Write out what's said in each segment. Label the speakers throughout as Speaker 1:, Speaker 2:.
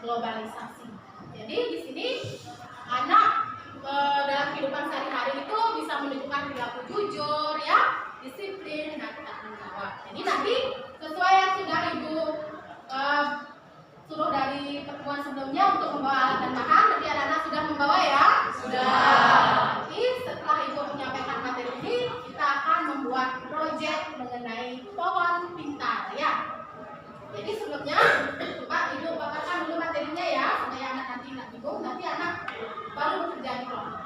Speaker 1: globalisasi. Jadi di sini anak dalam kehidupan sehari-hari itu bisa menunjukkan perilaku jujur, ya, disiplin, dan tanggung jawab. Jadi nanti sesuai yang sudah Ibu suruh dari pertemuan sebelumnya untuk membawa alat dan bahan, nanti anak-anak sudah membawa ya? Sudah. Nanti setelah Ibu menyampaikan materi ini, kita akan membuat proyek mengenai pohon pintar, ya. Jadi sebelumnya, coba Ibu paparkan dulu materinya ya, supaya anak nanti nggak bingung, nanti anak baru bekerja di kelompok.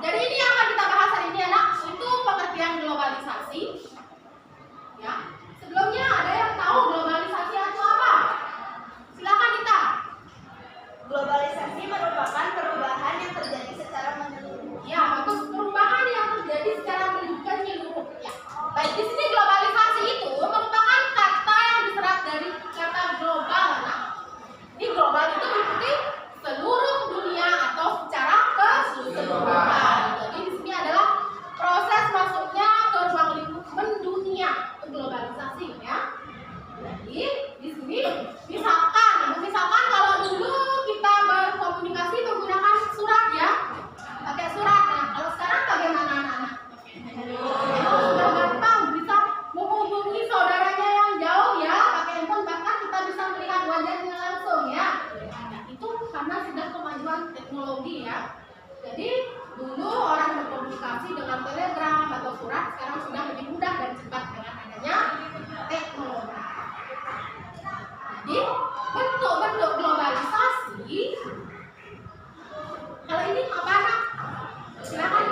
Speaker 1: Jadi ini yang akan kita bahas hari ini anak, itu pengertian globalisasi. Ya, sebelumnya ada yang tahu globalisasi itu apa? Silakan Dita.
Speaker 2: Globalisasi merupakan perubahan yang terjadi secara menyeluruh.
Speaker 1: Ya, bagus, perubahan yang terjadi secara menyeluruh. Ya, baik, di sini globalisasi itu merupakan kata yang diserap dari kata global. Nah, di global itu meliputi seluruh dunia atau secara keseluruhan. Jadi di sini adalah proses masuknya ke ruang lingkup mendunia, itu globalisasi, ya. Jadi di sini misalkan kalau dulu kita berkomunikasi menggunakan surat, ya, pakai surat. Nah, kalau sekarang bagaimana anak-anak? Sudah gampang, bisa menghubungi saudaranya yang jauh, ya, pakai handphone, bahkan kita bisa melihat wajahnya langsung, ya. Nah, itu karena sudah kemajuan teknologi, ya. Jadi dulu orang berkomunikasi dengan telegram atau surat, sekarang sudah lebih mudah dan cepat dengan adanya teknologi. Jadi bentuk-bentuk globalisasi, kalau ini apa anak? Silakan.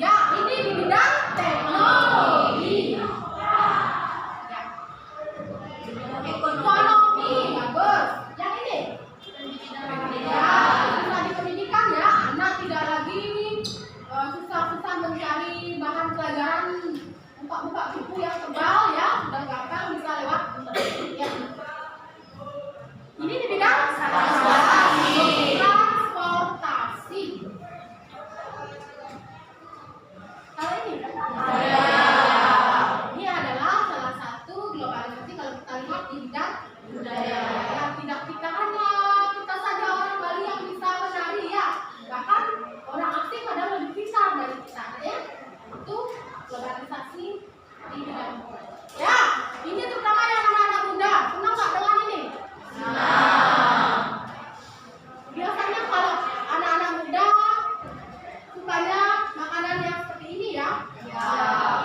Speaker 1: Ya, ini di bidang teknologi. Ya. Ekonomi, bagus. Yang ini? Ya, bisa di pendidikan, ya. Anak tidak lagi susah-susah mencari bahan pelajaran, buka buku yang tebal, ya. Sudah gampang bisa lewat internet, ya. Ini di bidang transportasi. Kalau ini? Ini adalah salah satu globalisasi kalau kita lihat di bidang budaya. Ya, tidak kita hanya kita saja orang Bali yang bisa menari, ya. Bahkan orang asing ada lebih pintar dari kita, ya. Itu globalisasi di bidang budaya. Ya, ini terutama yang anak-anak muda. Senang nggak dengan ini? Biasanya kalau anak-anak muda sukanya makanan yang seperti ini, ya.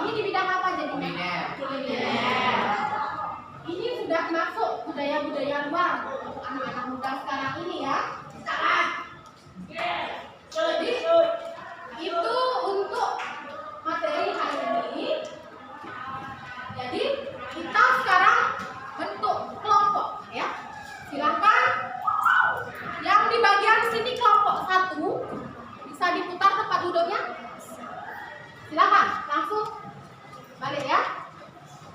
Speaker 1: Ini di bidang apa jadinya? Kuliner. Ini sudah masuk budaya-budaya luar untuk anak-anak muda sekarang ini, ya. Jadi itu untuk materi hari ini. Jadi kita sekarang bentuk kelompok, ya. Silakan yang di bagian sini kelompok 1 bisa diputar tempat duduknya. Silakan langsung balik, ya.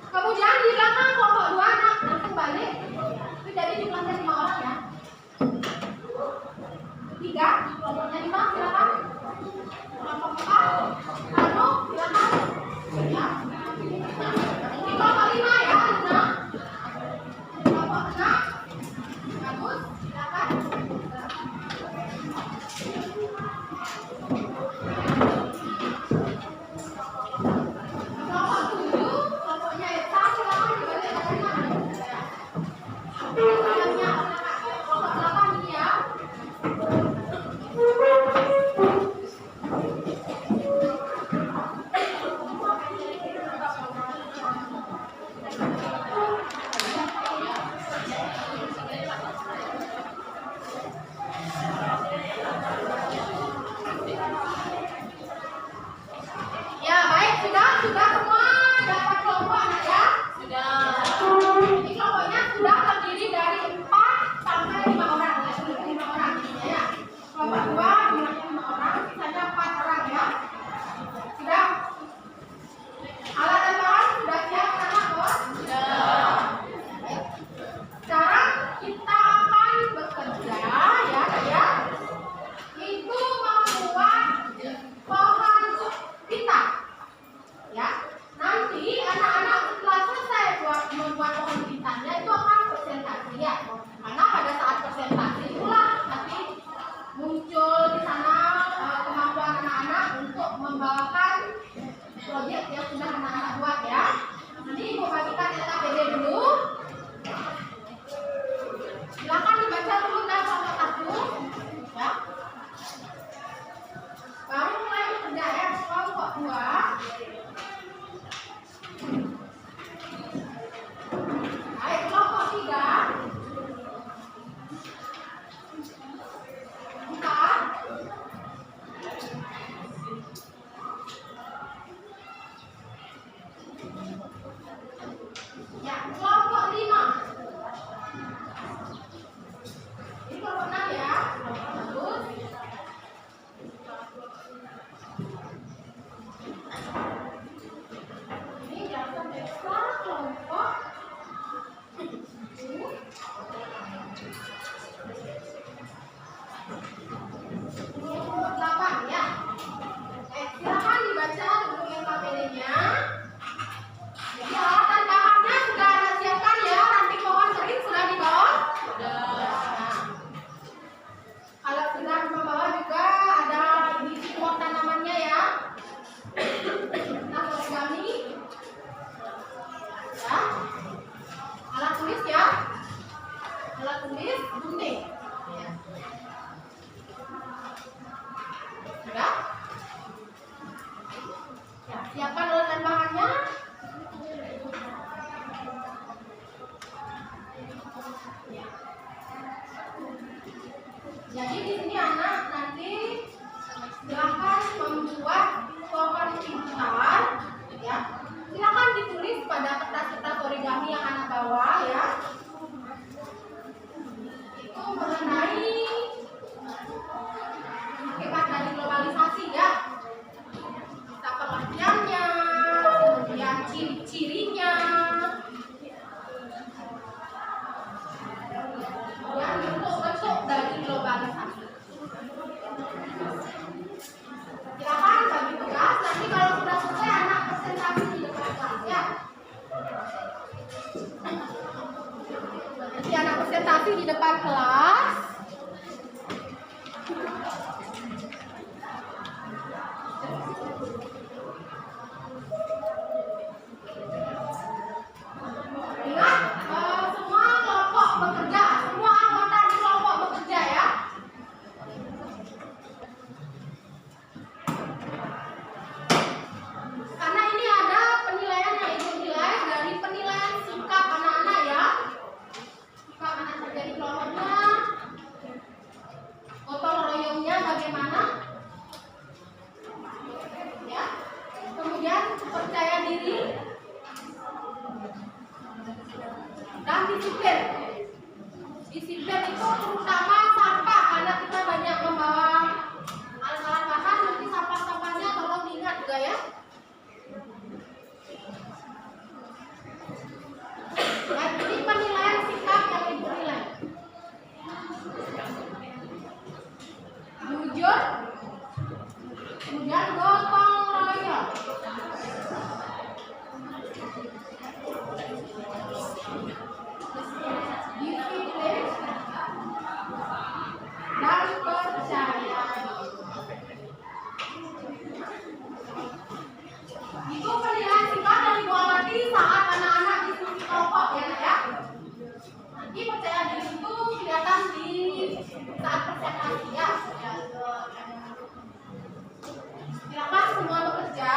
Speaker 1: Kemudian di belakang kelompok 2 anak langsung balik. Itu jadi di belakang bawah ya. Itu mengenai akibat dari globalisasi ya. Kita pengertiannya, kemudian ciri-cirinya, kemudian bentuk-bentuk dari globalisasi. Silakan bagi tugas. Nanti kalau sudah selesai anak presentasi di depan kelas ya. Nanti anak presentasi di depan kelas. Ingat, semua kelompok bekerja, semua anggota di kelompok bekerja ya. Karena ini ada penilaiannya, itu nilai dari penilaian sikap anak-anak ya. Sikap anak kerja di kelompoknya, gotong royongnya bagaimana, ya. Kemudian percaya diri dan disiplin. Disiplin itu terutama sampah, karena kita banyak membawa alat-alat bahan, nanti sampah-sampahnya tolong diingat juga ya. Dan ini penilaian sikap yang ibu nilai. Jujur, kemudian gotong royong. Disiplin dan percaya. Itu penilaian sikap yang Ibu amati saat anak-anak diskusi kelompok ya Nak ya. Nanti percaya diri itu kelihatan di saat presentasi ya. Silakan semua bekerja.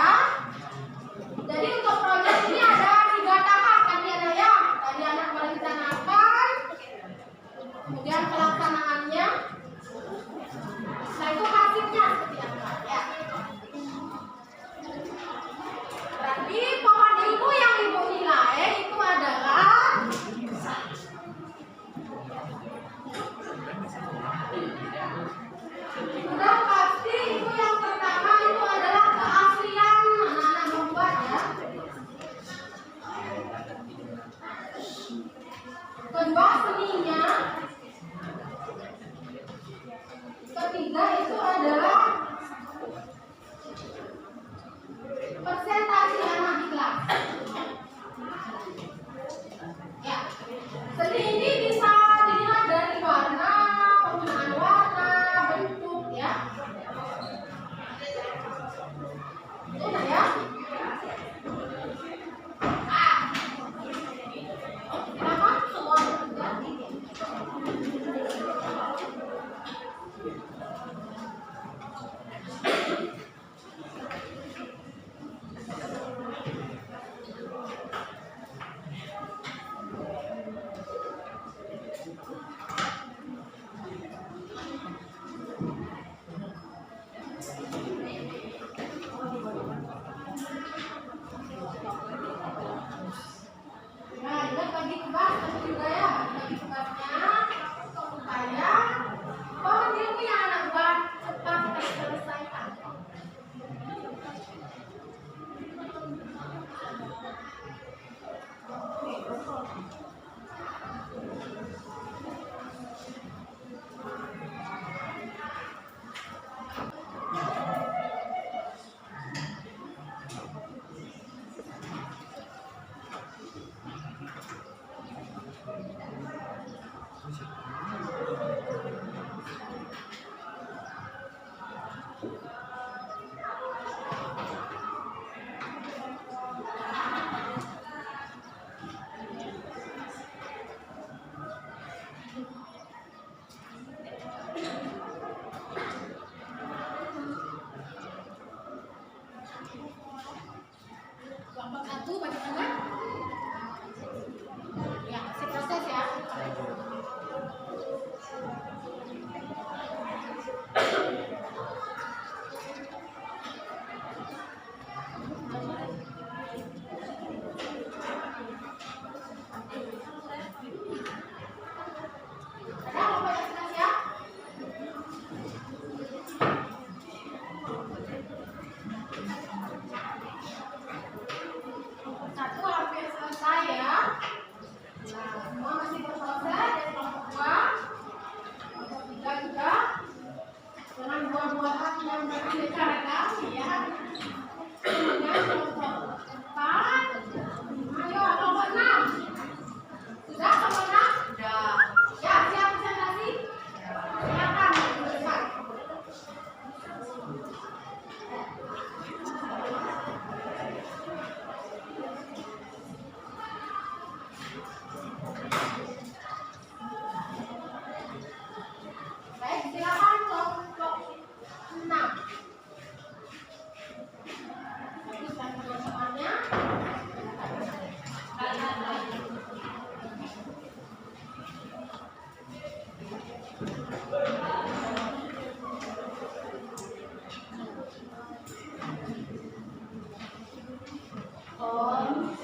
Speaker 1: Jadi untuk proyek ini ada 3 tahap tadi ada ya. Tadi anak merencanakan, kemudian pelaksanaannya, nah itu hasilnya seperti apa ya. Berarti pohon ilmu yang ibu nilai itu adalah sudah pasti itu yang pertama itu adalah keaslian anak-anak membuat ya. Kedua seninya. Ketiga itu adalah presentasi anak di kelas. Ya, seni ini bisa dilihat dari warna, penggunaan warna, bentuk ya. Itu nah ya. Silakan semua bekerja.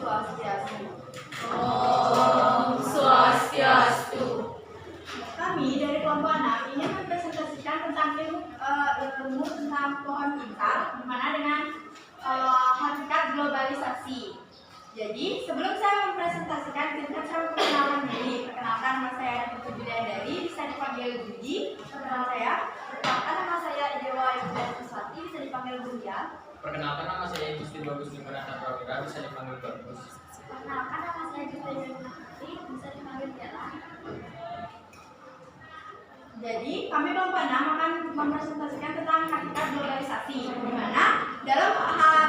Speaker 2: Swastiastu.
Speaker 1: Om Swastiastu.
Speaker 2: Kami dari kelompok 6 ingin mempresentasikan tentang ilmu tentang pohon pintar, di mana dengan hakikat globalisasi. Jadi, sebelum saya mempresentasikan, kita saya memperkenalkan diri. Perkenalkan, nama saya Putu Juliandari, bisa dipanggil Budi. Perkenalkan nama saya Idewa Ibudan Suswati, bisa dipanggil Budian.
Speaker 3: Perkenalkan nama saya Gusti Bagus Limanata Prawira, bisa dipanggil Bagus.
Speaker 2: Perkenalkan nama saya Gusti Yunati, bisa dipanggil Tiara. Jadi, kami kelompok 6 akan mempresentasikan tentang hakikat globalisasi, di mana dalam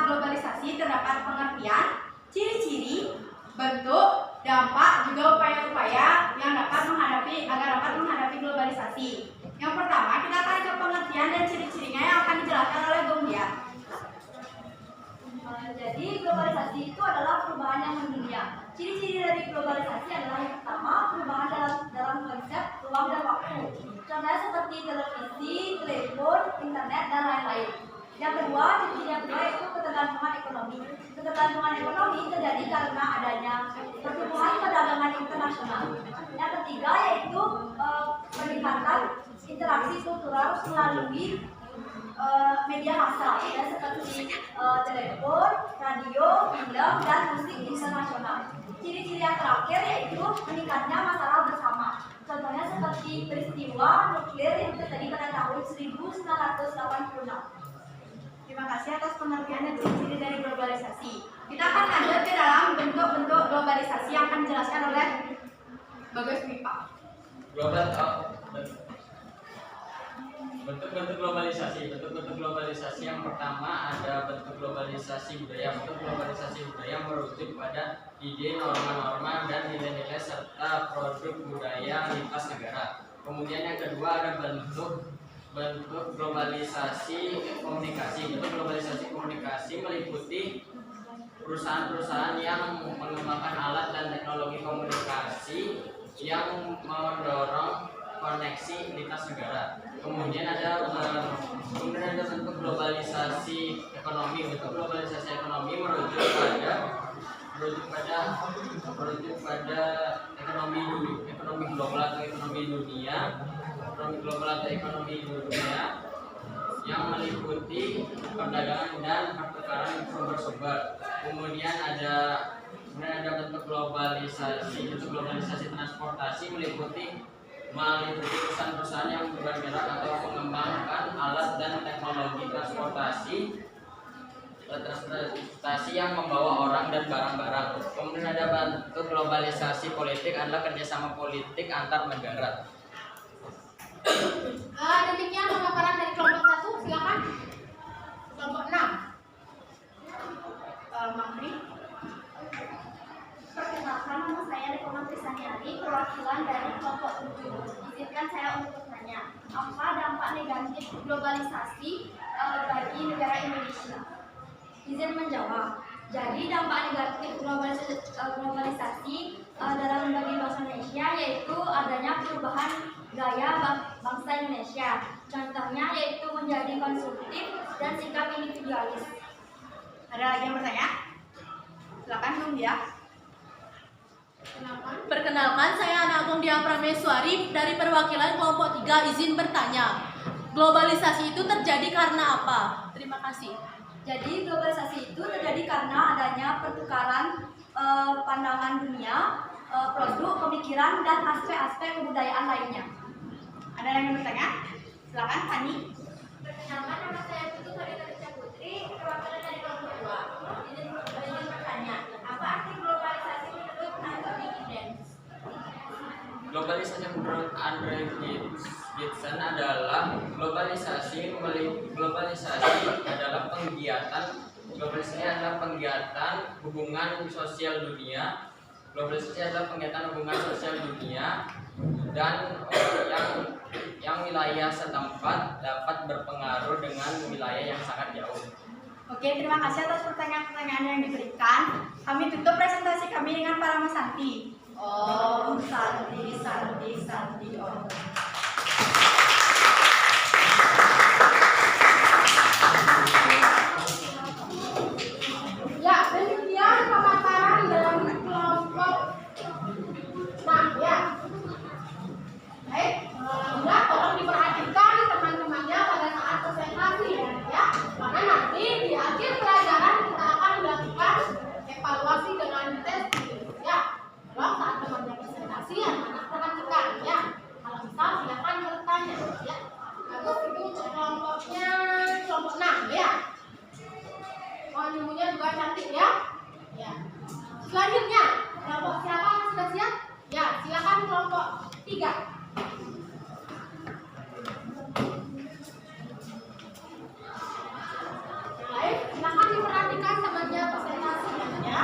Speaker 2: globalisasi terdapat pengertian, ciri-ciri, bentuk, dampak, juga upaya-upaya yang dapat menghadapi globalisasi. Yang pertama, kita akan ke pengertian dan ciri-cirinya yang akan dijelaskan oleh Bung Dian. Jadi, globalisasi itu adalah perubahan yang mendunia. Ciri-ciri dari globalisasi adalah yang pertama, perubahan dalam konsep ruang dan waktu. Contohnya seperti televisi, telepon, internet, dan lain-lain. Yang kedua, ciri-ciri yang kedua yaitu ketergantungan ekonomi. Ketergantungan ekonomi terjadi karena adanya pertumbuhan perdagangan internasional. Yang ketiga yaitu peningkatan interaksi kultural melalui media massa, ya, seperti telepon, radio, film, dan musik internasional. Ciri-ciri yang terakhir yaitu meningkatnya masalah bersama. Contohnya seperti peristiwa nuklir yang terjadi pada tahun 1986. Terima kasih atas pengertian dan ciri-ciri dari globalisasi. Kita akan lanjut ke dalam bentuk-bentuk globalisasi yang akan dijelaskan oleh Bagus Pipa.
Speaker 3: Bentuk-bentuk globalisasi yang pertama ada bentuk globalisasi budaya. Bentuk globalisasi budaya merujuk pada ide, norma-norma, dan nilai-nilai serta produk budaya lintas negara. Kemudian yang kedua ada bentuk globalisasi komunikasi. Bentuk globalisasi komunikasi meliputi perusahaan-perusahaan yang mengembangkan alat dan teknologi komunikasi yang mendorong koneksi lintas negara. Kemudian ada bentuk globalisasi ekonomi. Bentuk globalisasi ekonomi merujuk pada ekonomi global atau ekonomi dunia yang meliputi perdagangan dan pertukaran sumber-sumber. Kemudian ada bentuk globalisasi transportasi meliputi perusahaan-perusahaan yang bergerak atau mengembangkan alat dan teknologi transportasi yang membawa orang dan barang-barang. Kemudian ada bentuk globalisasi politik adalah kerjasama politik antar negara.
Speaker 1: Demikian pemaparan dari kelompok 1, silakan. Kelompok 6.
Speaker 2: Mangri. Perkenalkan, nama saya Rekona Prisaniari, perwakilan dari kelompok 7. Izinkan saya untuk bertanya, apa dampak negatif globalisasi bagi negara Indonesia? Izin menjawab. Jadi dampak negatif globalisasi dalam bagi bangsa Indonesia yaitu adanya perubahan gaya bangsa Indonesia. Contohnya yaitu menjadi konsumtif dan sikap individualis. Ada lagi yang bertanya? Silakan Bung Dia.
Speaker 4: Perkenalkan, saya Ana Agung Dia Prameswari dari perwakilan kelompok 3. Izin bertanya, globalisasi itu terjadi karena apa? Terima kasih.
Speaker 2: Jadi globalisasi itu terjadi karena adanya pertukaran pandangan dunia, produk, pemikiran, dan aspek-aspek kebudayaan lainnya. Ada yang ingin bertanya? Silakan, Fani. Perkenalkan, nama saya Putu Sarita Putri, perwakilan dari kelompok 2. Izin bertanya, apa arti globalisasi menurut Anthony Giddens?
Speaker 3: Globalisasi menurut Andre Gibson adalah globalisasi adalah penggiatan hubungan sosial dunia. Globalisasi adalah penggiatan hubungan sosial dunia dan yang wilayah setempat dapat berpengaruh dengan wilayah yang sangat jauh.
Speaker 2: Oke, terima kasih atas pertanyaan-pertanyaan yang diberikan. Kami tutup presentasi kami dengan Parama Santi. Om Santi, Santi, Santi, Om.
Speaker 1: Ya, demikian pemaparan Selanjutnya, kelompok siapa yang sudah siap? Ya, silakan kelompok 3. Baik, silakan diperhatikan temannya presentasinya.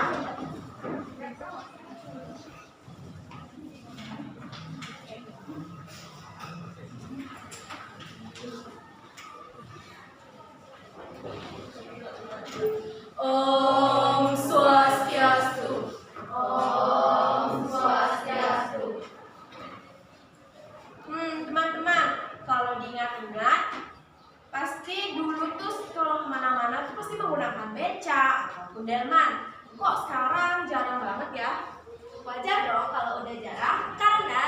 Speaker 4: Om Swastiastu.
Speaker 2: Om Swastiastu.
Speaker 5: Teman-teman, kalau diingat-ingat, pasti dulu tuh kalau kemana-mana tuh pasti menggunakan beca atau delman. Kok sekarang jarang banget ya?
Speaker 2: Wajar dong kalau udah jarang karena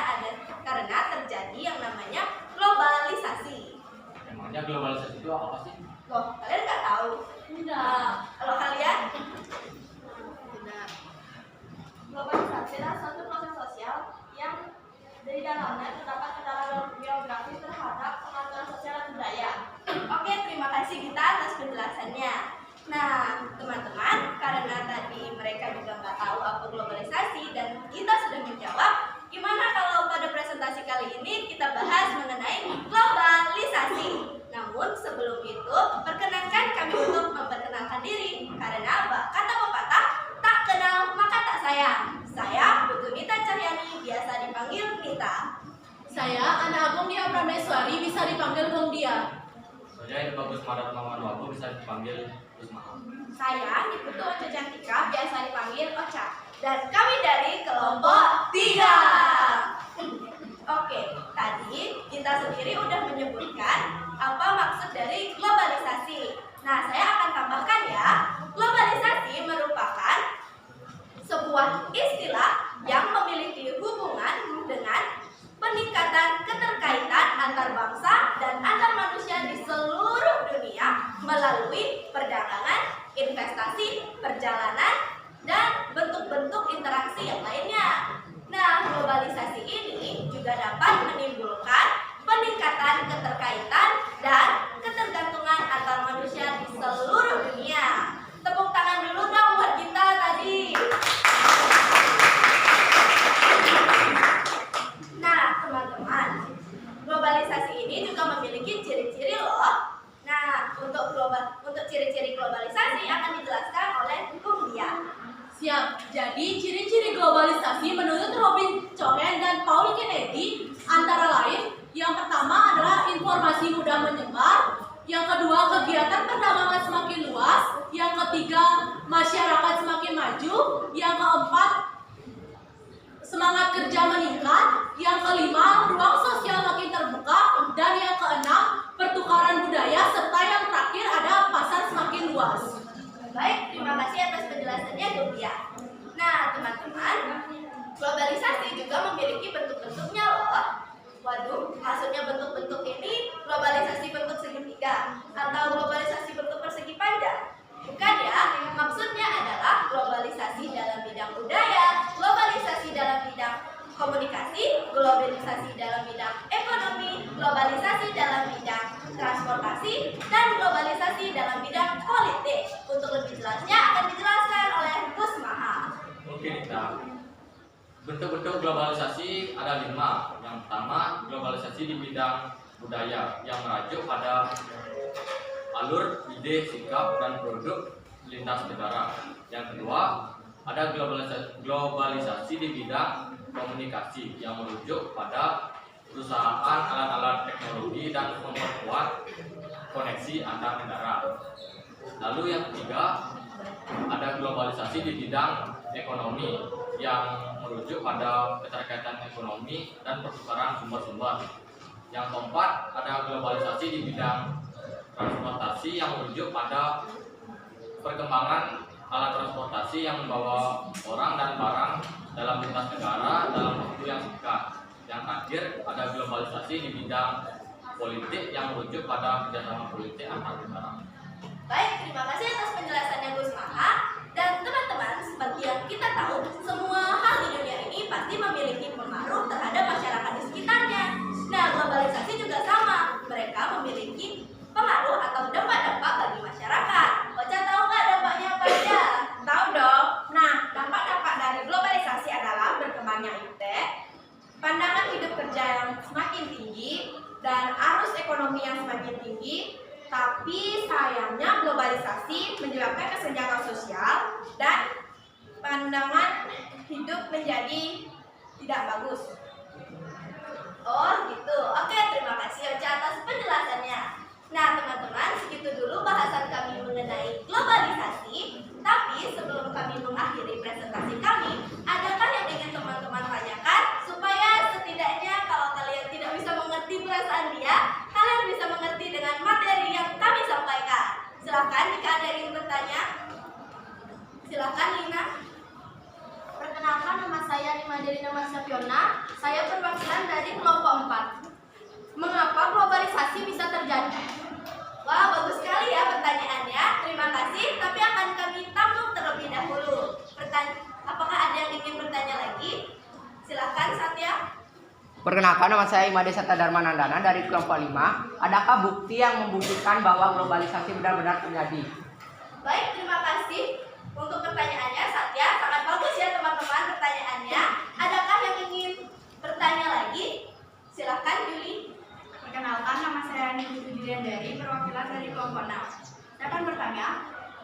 Speaker 2: terjadi yang namanya globalisasi.
Speaker 3: Emangnya globalisasi itu apa sih?
Speaker 2: Loh, kalian nggak tahu?
Speaker 4: Enggak.
Speaker 2: Kalau kalian?
Speaker 4: Tidak.
Speaker 2: Globalisasi adalah suatu proses sosial yang dari dalamnya terdapat kendala geografis terhadap pengaturan sosial dan budaya. Oke, terima kasih Gita atas penjelasannya. Nah, teman-teman, karena tadi mereka juga nggak tahu apa globalisasi dan kita sudah menjawab, gimana kalau pada presentasi kali ini kita bahas mengenai globalisasi. Namun sebelum itu, perkenankan kami untuk memperkenalkan diri. Karena kata pepatah, tak kenal maka tak sayang. Saya Putu Nita Cahyani, biasa dipanggil Nita.
Speaker 4: Saya Ana Agung Dia Prameswari, bisa dipanggil Bung Dia.
Speaker 3: Saya Bagus Madat Maman Wabu, bisa dipanggil Usma.
Speaker 2: Saya Putu Ocha Cantika, biasa dipanggil Ocha. Dan kami dari kelompok 3. Oke, tadi kita sendiri udah menyebutkan apa maksud dari globalisasi. Nah, saya akan tambahkan ya. Globalisasi merupakan sebuah istilah yang memiliki hubungan dengan peningkatan keterkaitan antar bangsa dan antar manusia di seluruh dunia melalui perdagangan, investasi, perjalanan, dan bentuk-bentuk interaksi yang lainnya. Nah, globalisasi ini juga dapat menimbulkan peningkatan keterkaitan dan ketergantungan antar manusia di seluruh dunia. Tepuk tangan dulu dong buat kita tadi. Nah, teman-teman, globalisasi ini juga memiliki ciri-ciri loh. Nah, untuk ciri-ciri globalisasi akan dijelaskan oleh Bung Dia.
Speaker 4: Siap. Jadi ciri-ciri globalisasi menurut Robin Cohen dan Paul Kennedy antara lain, yang pertama adalah informasi mudah menyebar, yang kedua kegiatan perdagangan semakin luas, yang ketiga masyarakat semakin maju, yang keempat semangat kerja meningkat, yang kelima ruang sosial makin terbuka, dan yang keenam pertukaran budaya, serta yang terakhir ada pasar semakin luas.
Speaker 2: Baik, terima kasih atas penjelasannya Bung Dia. Nah, teman-teman, globalisasi juga memiliki bentuk-bentuknya loh. Waduh, maksudnya bentuk-bentuk ini globalisasi bentuk segitiga atau globalisasi bentuk persegi panjang? Bukan ya, maksudnya adalah globalisasi dalam bidang budaya, globalisasi dalam bidang komunikasi, globalisasi dalam bidang ekonomi, globalisasi dalam bidang transportasi, dan globalisasi dalam bidang politik. Untuk lebih jelasnya akan dijelaskan oleh Gus Maha.
Speaker 3: Oke, Nita. Bentuk-bentuk globalisasi ada 5. Yang pertama, globalisasi di bidang budaya yang merujuk pada alur, ide, sikap, dan produk lintas negara. Yang kedua, ada globalisasi di bidang komunikasi yang merujuk pada perusahaan alat-alat teknologi dan memperkuat koneksi antar negara. Lalu yang ketiga, ada globalisasi di bidang ekonomi yang merujuk pada keterkaitan ekonomi dan pertukaran sumber-sumber. Yang keempat, ada globalisasi di bidang transportasi yang merujuk pada perkembangan alat transportasi yang membawa orang dan barang dalam lintas negara dalam waktu yang singkat. Yang terakhir, ada globalisasi di bidang politik yang merujuk pada kerjasama politik antar negara.
Speaker 2: Baik, terima kasih atas penjelasannya Gus Maha. Dan teman-teman, seperti yang kita tahu, semua hal di dunia ini pasti memiliki pengaruh terhadap masyarakat di sekitarnya. Nah, globalisasi juga sama. Mereka memiliki pengaruh atau dampak-dampak bagi masyarakat. Ocha tahu nggak dampaknya apa aja?
Speaker 5: Tahu dong. Nah, dampak-dampak dari kerja yang semakin tinggi dan arus ekonomi yang semakin tinggi, tapi sayangnya globalisasi menyebabkan kesenjangan sosial dan pandangan hidup menjadi tidak bagus.
Speaker 2: Oh gitu. Oke, terima kasih Ocha atas penjelasannya. Nah teman-teman, segitu dulu bahasan kami mengenai globalisasi. Tapi sebelum kami mengakhiri presentasi kami, adakah yang ingin teman-teman tanyakan supaya setidaknya kalau kalian tidak bisa mengerti perasaan dia, kalian bisa mengerti dengan materi yang kami sampaikan. Silakan jika ada yang ingin bertanya. Silakan Lina.
Speaker 1: Perkenalkan, nama saya Nimadelina Marsapiona. Saya perwakilan dari kelompok 4. Mengapa globalisasi bisa terjadi?
Speaker 2: Wah, bagus sekali ya pertanyaannya. Terima kasih, tapi akan kami tampung terlebih dahulu. Apakah ada yang ingin bertanya lagi? Silakan Satya.
Speaker 6: Perkenalkan, nama saya Imade Sata Darmanandana dari kelompok 5. Adakah bukti yang membuktikan bahwa globalisasi benar-benar terjadi?
Speaker 2: Baik, terima kasih untuk pertanyaannya Satya. Sangat bagus ya teman-teman pertanyaannya. Adakah yang ingin bertanya lagi? Silakan Yuli.
Speaker 7: Perkenalkan, nama saya Nini Julian dari perwakilan dari kelompok 6. Saya akan bertanya,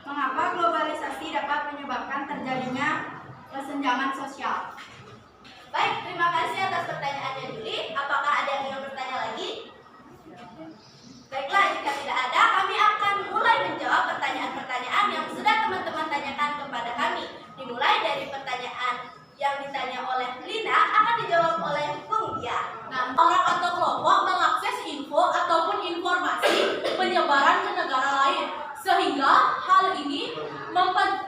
Speaker 7: mengapa globalisasi dapat menyebabkan terjadinya kesenjangan sosial?
Speaker 2: Baik, terima kasih atas pertanyaannya Yuli. Apakah ada yang ingin bertanya lagi? Baiklah, jika tidak ada, kami akan mulai menjawab pertanyaan-pertanyaan yang sudah teman-teman tanyakan kepada kami. Dimulai dari pertanyaan yang ditanya oleh Lina akan dijawab oleh Bung Dia.
Speaker 4: Nah, orang atau kelompok mengakses info ataupun informasi penyebaran ke negara lain, sehingga hal ini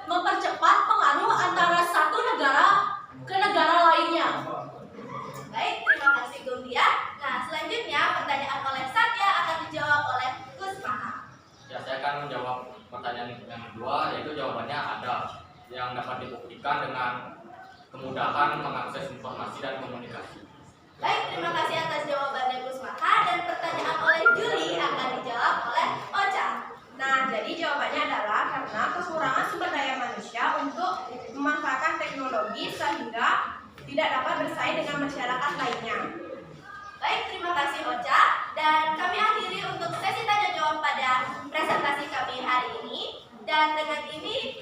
Speaker 4: mempercepat pengaruh antara satu negara ke negara lainnya.
Speaker 2: Baik, terima kasih Bung Dia. Nah, selanjutnya pertanyaan oleh Satya akan dijawab oleh Gus Maha.
Speaker 3: Ya, saya akan menjawab pertanyaan yang kedua, yaitu jawabannya ada yang dapat dibuktikan dengan kemudahan mengakses informasi dan komunikasi.
Speaker 2: Baik, terima kasih atas jawabannya Gus Maha, dan pertanyaan oleh Juli akan dijawab oleh Ocha.
Speaker 5: Nah, jadi jawabannya adalah karena kekurangan sumber daya manusia untuk memanfaatkan teknologi sehingga tidak dapat bersaing dengan masyarakat lainnya.
Speaker 2: Baik, terima kasih Ocha, dan kami akhiri untuk sesi tanya jawab pada presentasi kami hari ini. Dan dengan ini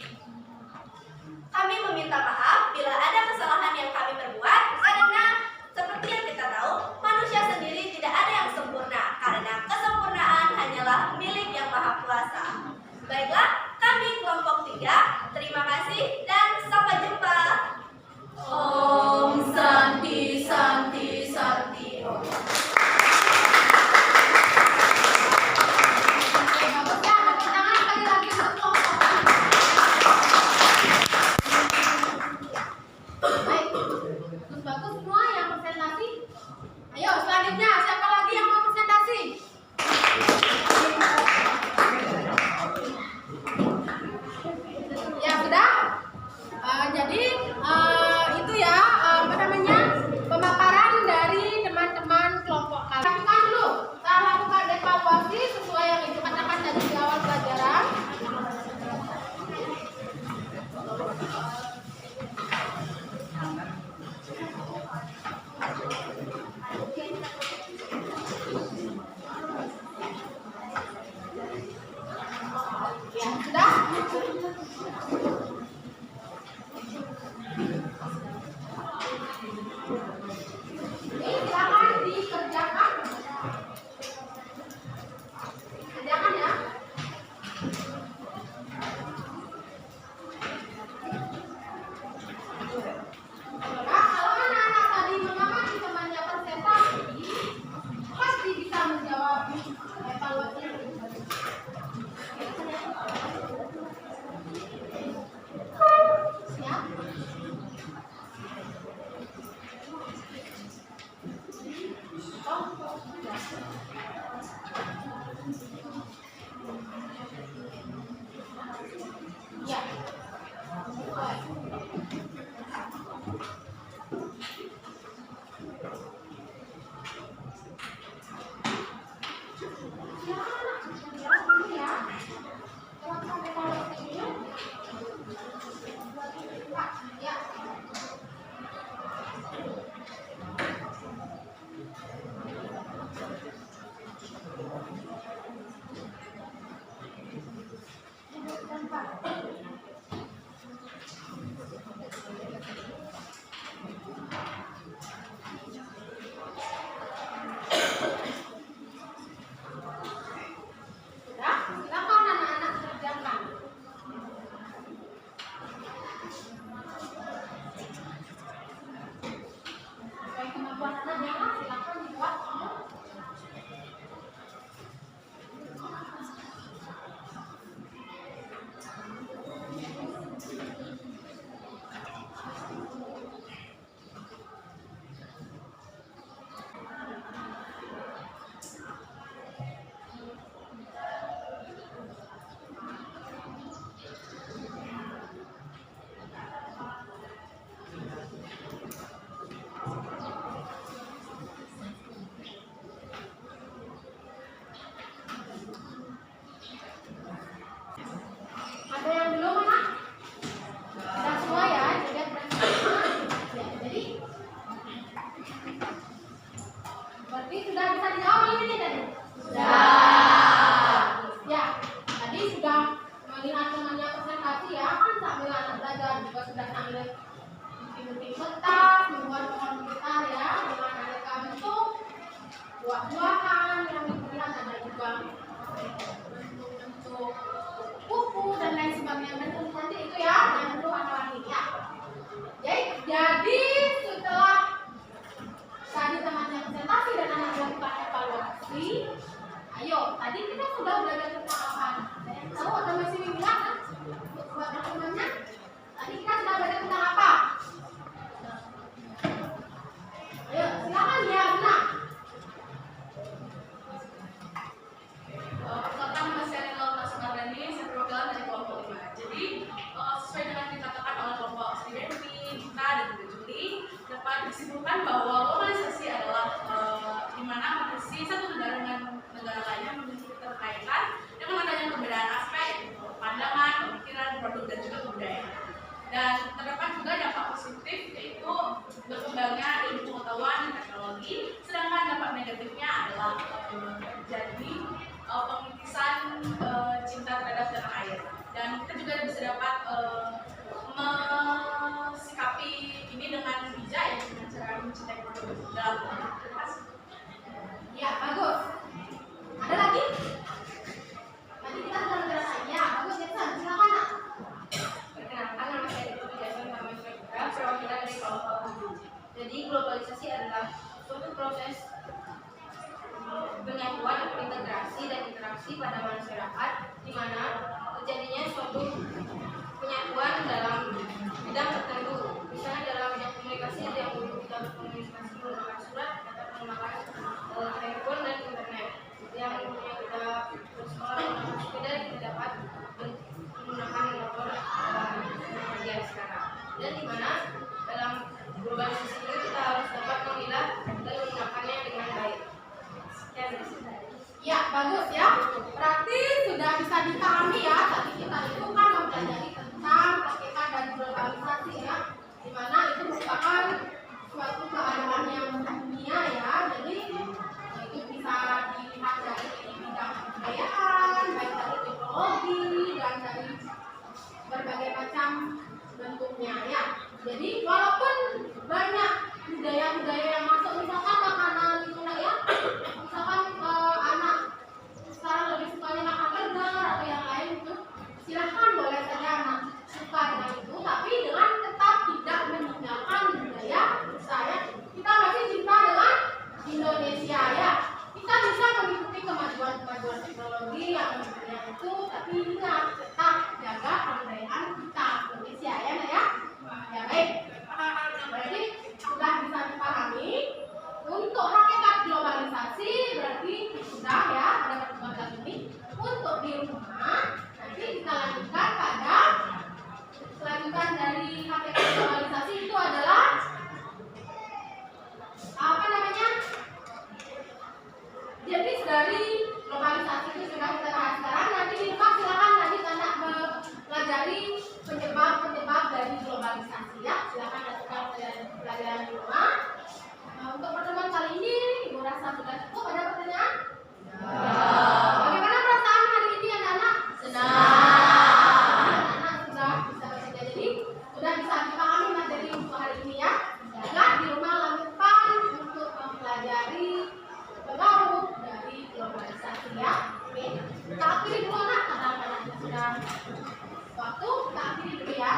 Speaker 2: kami meminta maaf bila ada kesalahan yang kami perbuat, karena seperti yang kita tahu, manusia sendiri tidak ada yang sempurna, karena kesempurnaan hanyalah milik Yang Maha Kuasa. Baiklah, kami kelompok 3, terima kasih dan sampai jumpa.
Speaker 4: Om Santi Santi Santi Om.
Speaker 1: Baik, bagus semua yang presentasi. Ayo selanjutnya, siapa lagi yang mau presentasi? Ya sudah. Jadi itu ya apa namanya pemaparan dari teman-teman kelompok kami. Lakukan dulu, kita lakukan evaluasi sesuai yang dikatakan tadi di awal pelajaran. Ya, sudah. Ini silakan dikerjakan. Kerjakan ya. Nah, kalau anak-anak tadi mengamati temannya presentasi, pasti bisa menjawab evaluasi yang tadi. Siap? Ya.
Speaker 4: disimpulkan bahwa globalisasi adalah di mana kondisi satu negara dengan negara lainnya memiliki keterkaitan dengan adanya perbedaan aspek, pandangan, pemikiran, produk dan juga budaya. Dan terdapat juga dampak positif yaitu berkembangnya ilmu pengetahuan dan teknologi, sedangkan dampak negatifnya adalah terjadi pengkisan cinta terhadap tanah air. Dan kita juga bisa dapat mensikapi ini dengan bijak ya, dengan cara mencintai produk dalam terima kasih.
Speaker 1: Ya, bagus. Ada lagi? Nanti kita sudah menjelaskan. Ya, bagus. Jackson, silakan nak.
Speaker 5: Perkenalkan, nama saya Dito Jason Taman Putra, perwakilan dari kelompok 7. Jadi globalisasi adalah suatu proses penyatuan atau integrasi dan interaksi pada masyarakat, di mana terjadinya suatu penyatuan dalam bidang tertentu. Misalnya dalam bidang komunikasi yang kita berkomunikasi menggunakan surat atau menggunakan telepon dan internet. Yang kita bersekolah menggunakan sepeda, kita dapat menggunakan motor kerja sekarang. Dan di mana dalam globalisasi ini kita harus dapat memilah dan menggunakannya dengan baik.
Speaker 1: Ya, bagus ya. Berarti sudah bisa dipahami ya. Tadi kita itu kan mempelajari tentang hakikat dari globalisasi ya. Di mana itu merupakan suatu keadaan yang dunia ya. Jadi itu bisa dilihat dari bidang kebudayaan, baik dari teknologi dan dari berbagai macam bentuknya ya. Jadi walaupun banyak budaya-budaya yang masuk, misalkan makanan itu nak ya, misalkan anak sekarang lebih sukanya makan burger atau yang lain itu, silahkan boleh saja anak suka dengan itu, tapi dengan tetap tidak meninggalkan budaya saya. Kita masih cinta dengan Indonesia ya. Kita bisa mengikuti kemajuan-kemajuan teknologi yang dunia itu, tapi ingat tetap jaga kebudayaan kita Indonesia ya nak ya. Ya baik. Berarti sudah bisa dipahami untuk hakikat globalisasi, berarti sudah ya pada pertemuan kali ini. Untuk di rumah nanti kita lanjutkan pada selanjutkan dari hakikat globalisasi itu adalah apa namanya? Jenis dari globalisasi itu sudah kita bahas sekarang. Nanti di rumah silakan nanti anak mempelajari penyebab dari globalisasi ya. Silakan lakukan pelajaran di rumah. Untuk pertemuan kali ini, Ibu rasa sudah cukup. Ada pertanyaan? Bagaimana perasaan hari ini anak-anak? Senang. Anak-anak sudah bisa bekerja, jadi sudah bisa dipahami materi untuk hari ini ya. Jangan di rumah lanjutkan untuk mempelajari pengaruh dari globalisasi ya. Oke, kita akhiri dulu anak, karena sudah waktu kita akhiri dulu ya.